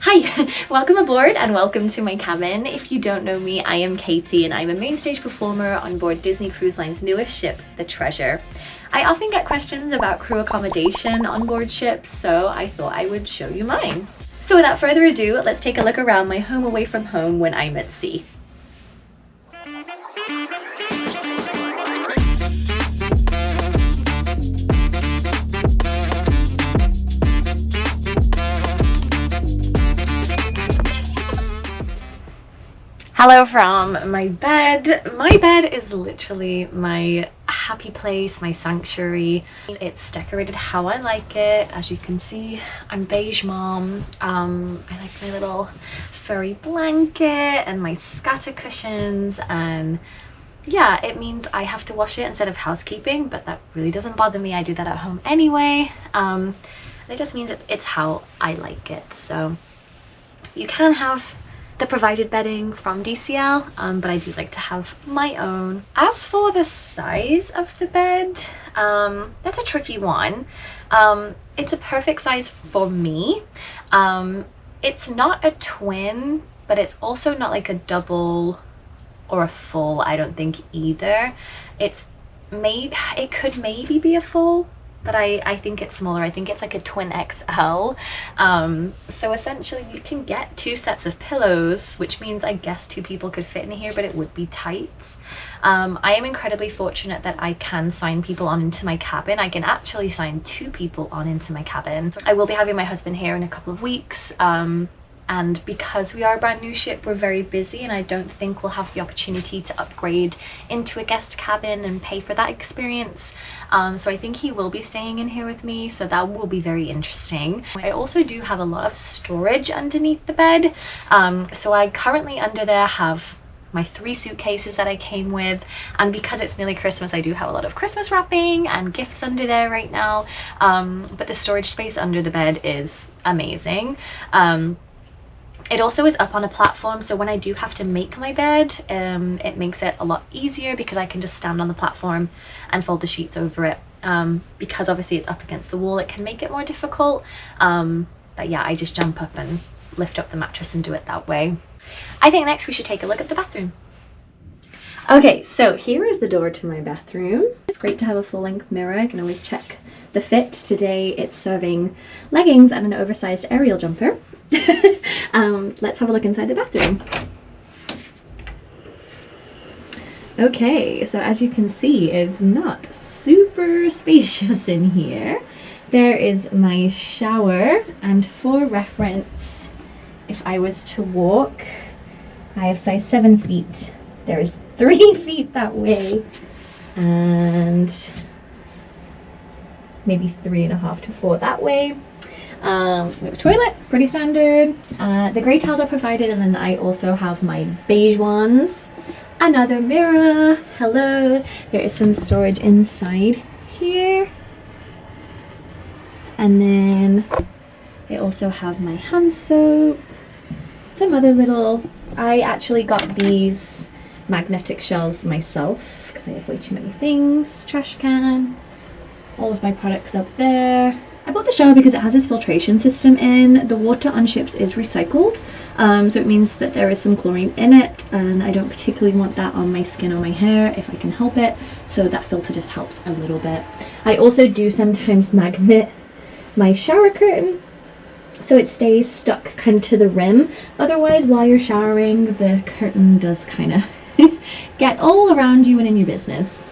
Hi, welcome aboard and welcome to my cabin. If you don't know me, I am Katie and I'm a MainStage performer on board Disney Cruise Line's newest ship, the Treasure. I often get questions about crew accommodation on board ships, so I thought I would show you mine. So without further ado, let's take a look around my home away from home when I'm at sea. Hello from my bed. My bed is literally my happy place, my sanctuary. It's decorated how I like it. As you can see, I'm beige mom. I like my little furry blanket and my scatter cushions, and yeah, it means I have to wash it instead of housekeeping, but that really doesn't bother me. I do that at home anyway. It just means it's how I like it. So you can have the provided bedding from DCL, but I do like to have my own. As for the size of the bed, that's a tricky one. It's a perfect size for me. It's not a twin, but it's also not like a double or a full, I don't think either. It could maybe be a full, but I think it's smaller. I think it's like a twin XL. So essentially you can get 2 sets of pillows, which means I guess 2 people could fit in here, but it would be tight. I am incredibly fortunate that I can sign people on into my cabin. I can actually sign 2 people on into my cabin. So I will be having my husband here in a couple of weeks. And because we are a brand new ship, we're very busy, and I don't think we'll have the opportunity to upgrade into a guest cabin and pay for that experience. So I think he will be staying in here with me, so that will be very interesting. I also do have a lot of storage underneath the bed. So I currently under there have my 3 suitcases that I came with, and because it's nearly Christmas, I do have a lot of Christmas wrapping and gifts under there right now. But the storage space under the bed is amazing. It also is up on a platform, so when I do have to make my bed, it makes it a lot easier because I can just stand on the platform and fold the sheets over it. Because obviously it's up against the wall, it can make it more difficult. But yeah, I just jump up and lift up the mattress and do it that way. I think next we should take a look at the bathroom. Okay, so here is the door to my bathroom. It's great to have a full-length mirror. I can always check the fit. Today it's serving leggings and an oversized aerial jumper. Let's have a look inside the bathroom. Okay, so as you can see, it's not super spacious in here. There is my shower, and for reference, if I was to walk, I have size 7 feet. There is 3 feet that way, and maybe 3.5 to 4 that way. We have a toilet, pretty standard. The grey towels are provided, and then I also have my beige ones. Another mirror, hello. There is some storage inside here. And then I also have my hand soap, some other little, I actually got these magnetic shelves myself because I have way too many things. Trash can, all of my products up there. I bought the shower because it has this filtration system in. The water on ships is recycled, so it means that there is some chlorine in it, and I don't particularly want that on my skin or my hair if I can help it, so that filter just helps a little bit. I also do sometimes magnet my shower curtain so it stays stuck kind of to the rim. Otherwise, while you're showering, the curtain does kind of get all around you and in your business.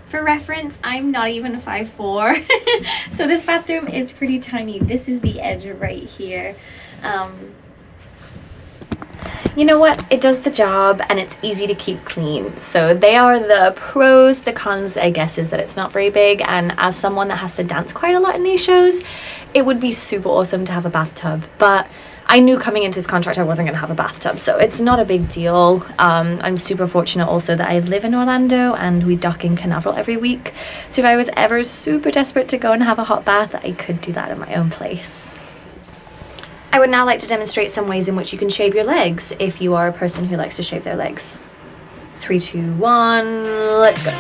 For reference, I'm not even 5'4", so this bathroom is pretty tiny. This is the edge right here. You know what? It does the job and it's easy to keep clean. So they are the pros. The cons, I guess, is that it's not very big, and as someone that has to dance quite a lot in these shows, it would be super awesome to have a bathtub. But I knew coming into this contract I wasn't going to have a bathtub, so it's not a big deal. I'm super fortunate also that I live in Orlando and we dock in Canaveral every week. So if I was ever super desperate to go and have a hot bath, I could do that in my own place. I would now like to demonstrate some ways in which you can shave your legs if you are a person who likes to shave their legs. 3, 2, 1, let's go.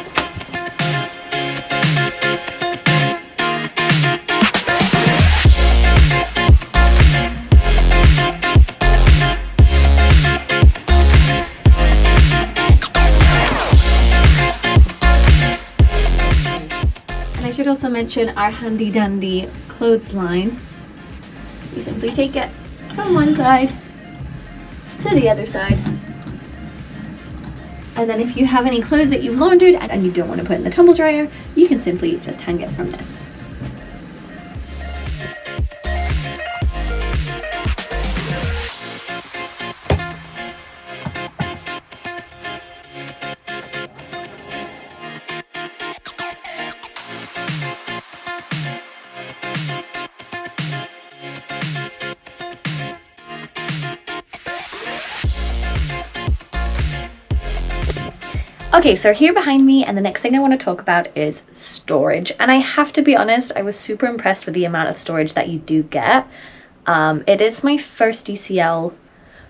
And I should also mention our handy dandy clothesline. You simply take it from one side to the other side. And then if you have any clothes that you've laundered and you don't want to put in the tumble dryer, you can simply just hang it from this. Okay, so here behind me, and the next thing I want to talk about is storage. And I have to be honest, I was super impressed with the amount of storage that you do get. It is my first DCL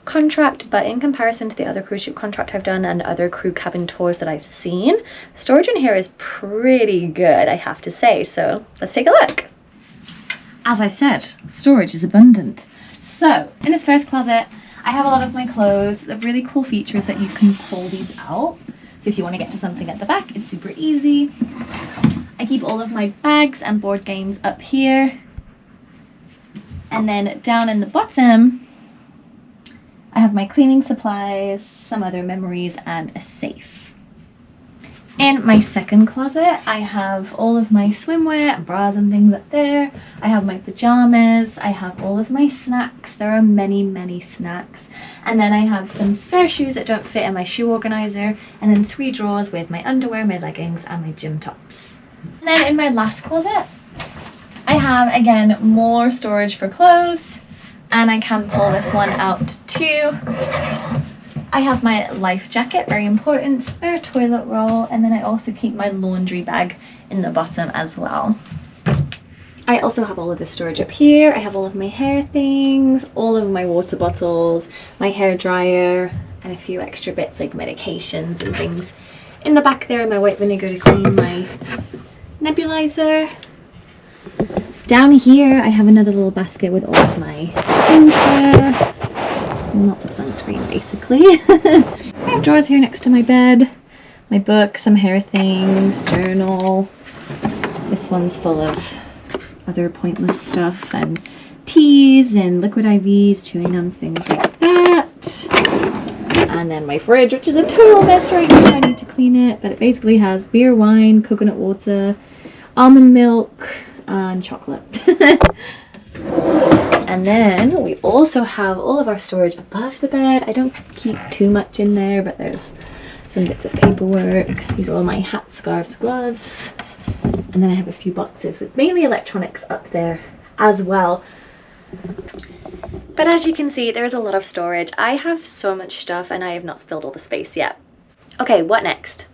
contract, but in comparison to the other cruise ship contract I've done and other crew cabin tours that I've seen, storage in here is pretty good, I have to say. So let's take a look. As I said, storage is abundant. So in this first closet, I have a lot of my clothes. The really cool feature is that you can pull these out. So if you want to get to something at the back, it's super easy. I keep all of my bags and board games up here. And then down in the bottom, I have my cleaning supplies, some other memories, and a safe. In my second closet, I have all of my swimwear and bras and things up there. I have my pajamas. I have all of my snacks. There are many, many snacks. And then I have some spare shoes that don't fit in my shoe organizer. And then 3 drawers with my underwear, my leggings, and my gym tops. And then in my last closet, I have, again, more storage for clothes. And I can pull this one out too. I have my life jacket, very important, spare toilet roll, and then I also keep my laundry bag in the bottom as well. I also have all of this storage up here. I have all of my hair things, all of my water bottles, my hair dryer, and a few extra bits like medications and things in the back there, and my white vinegar to clean my nebulizer. Down here, I have another little basket with all of my skincare. Lots of sunscreen, basically. I have drawers here next to my bed, my book, some hair things, journal. This one's full of other pointless stuff and teas and liquid IVs, chewing gums, things like that. And then my fridge, which is a total mess right now. I need to clean it, but it basically has beer, wine, coconut water, almond milk, and chocolate. And then we also have all of our storage above the bed. I don't keep too much in there, but there's some bits of paperwork. These are all my hats, scarves, gloves. And then I have a few boxes with mainly electronics up there as well. But as you can see, there's a lot of storage. I have so much stuff and I have not filled all the space yet. Okay, what next?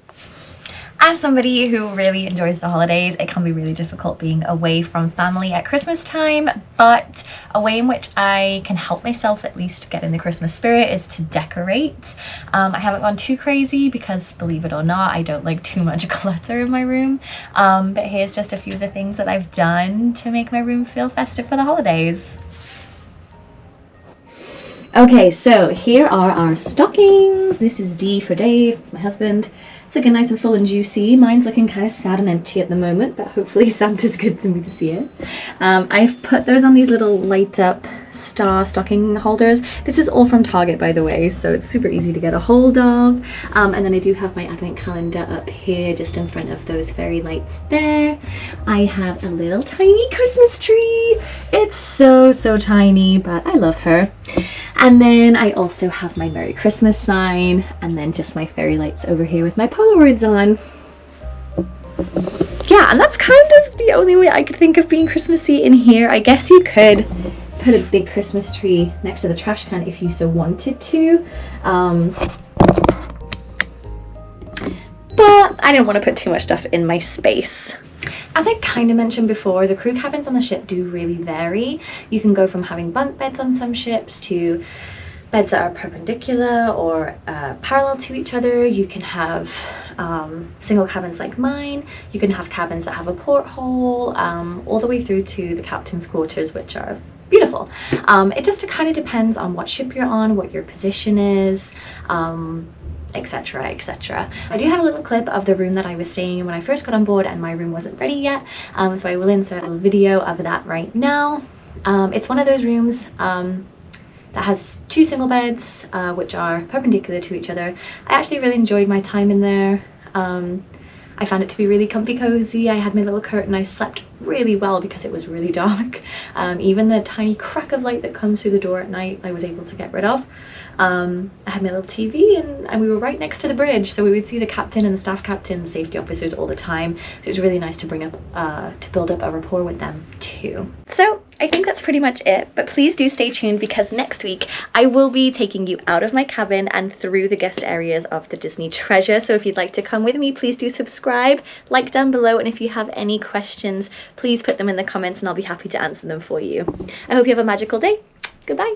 As somebody who really enjoys the holidays, it can be really difficult being away from family at Christmas time, but a way in which I can help myself at least get in the Christmas spirit is to decorate. I haven't gone too crazy because, believe it or not, I don't like too much clutter in my room, but here's just a few of the things that I've done to make my room feel festive for the holidays. Okay, so here are our stockings. This is D for Dave, it's my husband. It's looking nice and full and juicy. Mine's looking kind of sad and empty at the moment, but hopefully Santa's good to me this year. I've put those on these little light up star stocking holders. This is all from Target, by the way, so it's super easy to get a hold of. And then I do have my advent calendar up here just in front of those fairy lights there. I have a little tiny Christmas tree. It's so tiny, but I love her. And then I also have my Merry Christmas sign, and then just my fairy lights over here with my Polaroids on. Yeah, and that's kind of the only way I could think of being Christmassy in here. I guess you could put a big Christmas tree next to the trash can if you so wanted to. But I didn't want to put too much stuff in my space. As I kind of mentioned before, the crew cabins on the ship do really vary. You can go from having bunk beds on some ships to beds that are perpendicular or parallel to each other. You can have single cabins like mine. You can have cabins that have a porthole, all the way through to the captain's quarters, which are beautiful. It just kind of depends on what ship you're on, what your position is, etc, etc. I do have a little clip of the room that I was staying in when I first got on board, and my room wasn't ready yet, so I will insert a video of that right now. It's one of those rooms that has 2 single beds, which are perpendicular to each other. I actually really enjoyed my time in there. I found it to be really comfy cozy. I had my little curtain. I slept really well because it was really dark. Even the tiny crack of light that comes through the door at night I was able to get rid of. I had my little TV, and we were right next to the bridge, so we would see the captain and the staff captain, the safety officers all the time. So it was really nice to build up a rapport with them too. So I think that's pretty much it, but please do stay tuned because next week I will be taking you out of my cabin and through the guest areas of the Disney Treasure. So if you'd like to come with me, please do subscribe, like down below, and if you have any questions, please put them in the comments and I'll be happy to answer them for you. I hope you have a magical day. Goodbye.